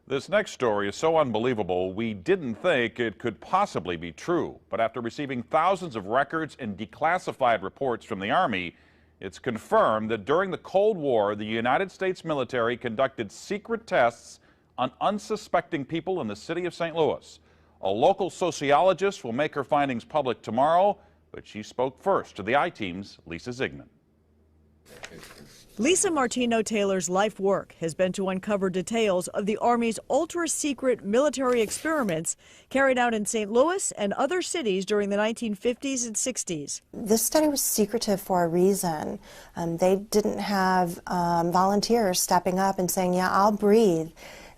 This next story is so unbelievable, we didn't think it could possibly be true. But after receiving thousands of records and declassified reports from the Army, it's confirmed that during the Cold War, the United States military conducted secret tests on unsuspecting people in the city of St. Louis. A local sociologist will make her findings public tomorrow, but she spoke first to the I-Team's Lisa Zigman. Lisa Martino Taylor's life work has been to uncover details of the Army's ultra-secret military experiments carried out in St. Louis and other cities during the 1950s and 60s. This study was secretive for a reason. They didn't have volunteers stepping up and saying, yeah, I'll breathe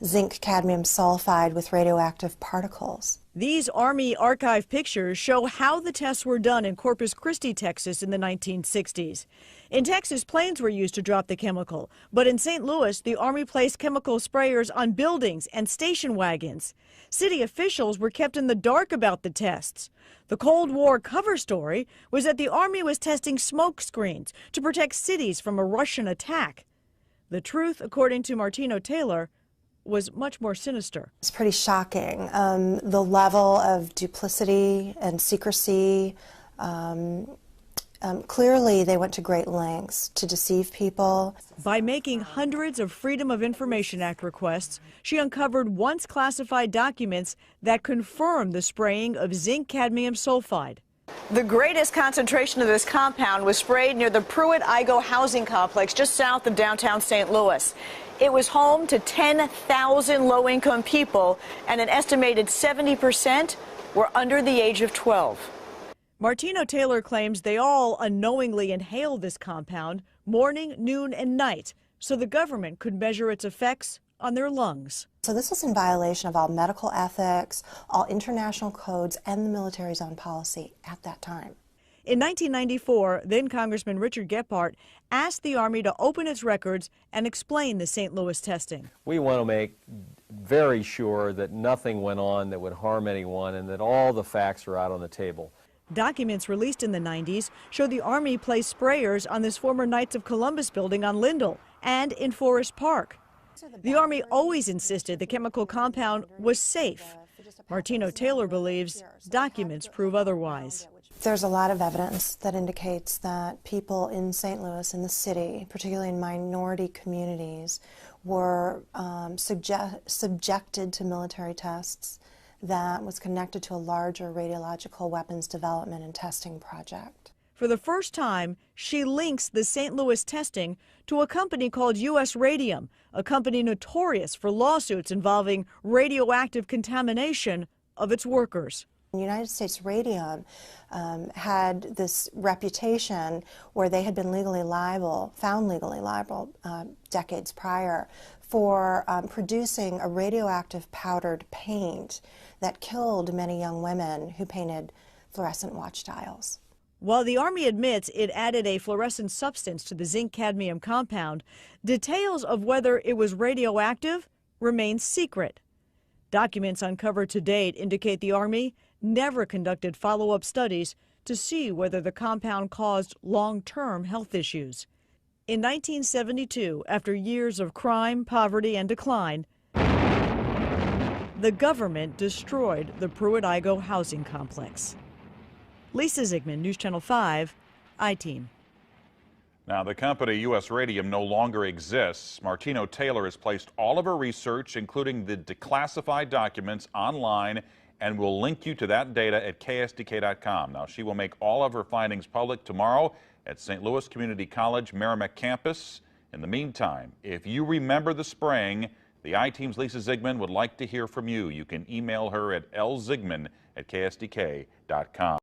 zinc cadmium sulfide with radioactive particles. These Army archive pictures show how the tests were done in Corpus Christi, Texas in the 1960s. In Texas, planes were used to drop the chemical, but in St. Louis, the Army placed chemical sprayers on buildings and station wagons. City officials were kept in the dark about the tests. The Cold War cover story was that the Army was testing smoke screens to protect cities from a Russian attack. The truth, according to Martino Taylor, was much more sinister. It's pretty shocking. The level of duplicity and secrecy, clearly they went to great lengths to deceive people. By making hundreds of Freedom of Information Act requests, she uncovered once classified documents that confirmed the spraying of zinc cadmium sulfide. The greatest concentration of this compound was sprayed near the Pruitt-Igoe housing complex just south of downtown St. Louis. It was home to 10,000 low-income people, and an estimated 70% were under the age of 12. Martino Taylor claims they all unknowingly inhaled this compound morning, noon, and night, so the government could measure its effects on their lungs. So this was in violation of all medical ethics, all international codes, and the military's own policy at that time. In 1994, then Congressman Richard Gephardt asked the Army to open its records and explain the St. Louis testing. We want to make very sure that nothing went on that would harm anyone and that all the facts are out on the table. Documents released in the 90s show the Army placed sprayers on this former Knights of Columbus building on Lindell and in Forest Park. The Army always insisted the chemical compound was safe. Martino Taylor believes documents prove otherwise. There's a lot of evidence that indicates that people in St. Louis, in the city, particularly in minority communities, were subjected to military tests that was connected to a larger radiological weapons development and testing project. For the first time, she links the St. Louis testing to a company called U.S. Radium, a company notorious for lawsuits involving radioactive contamination of its workers. United States Radium had this reputation where they had been found legally liable decades prior for producing a radioactive powdered paint that killed many young women who painted fluorescent watch dials. While the Army admits it added a fluorescent substance to the zinc cadmium compound, details of whether it was radioactive remain secret. Documents uncovered to date indicate the Army never conducted follow-up studies to see whether the compound caused long-term health issues. In 1972, after years of crime, poverty, and decline, the government destroyed the Pruitt-Igoe housing complex. Lisa Zigman, News Channel 5, I-Team. Now, the company U.S. Radium no longer exists. Martino Taylor has placed all of her research, including the declassified documents, online, and will link you to that data at ksdk.com. Now, she will make all of her findings public tomorrow at St. Louis Community College Merrimack campus. In the meantime, if you remember the spraying, the I-Team's Lisa Zigman would like to hear from you. You can email her at lzigman@ksdk.com.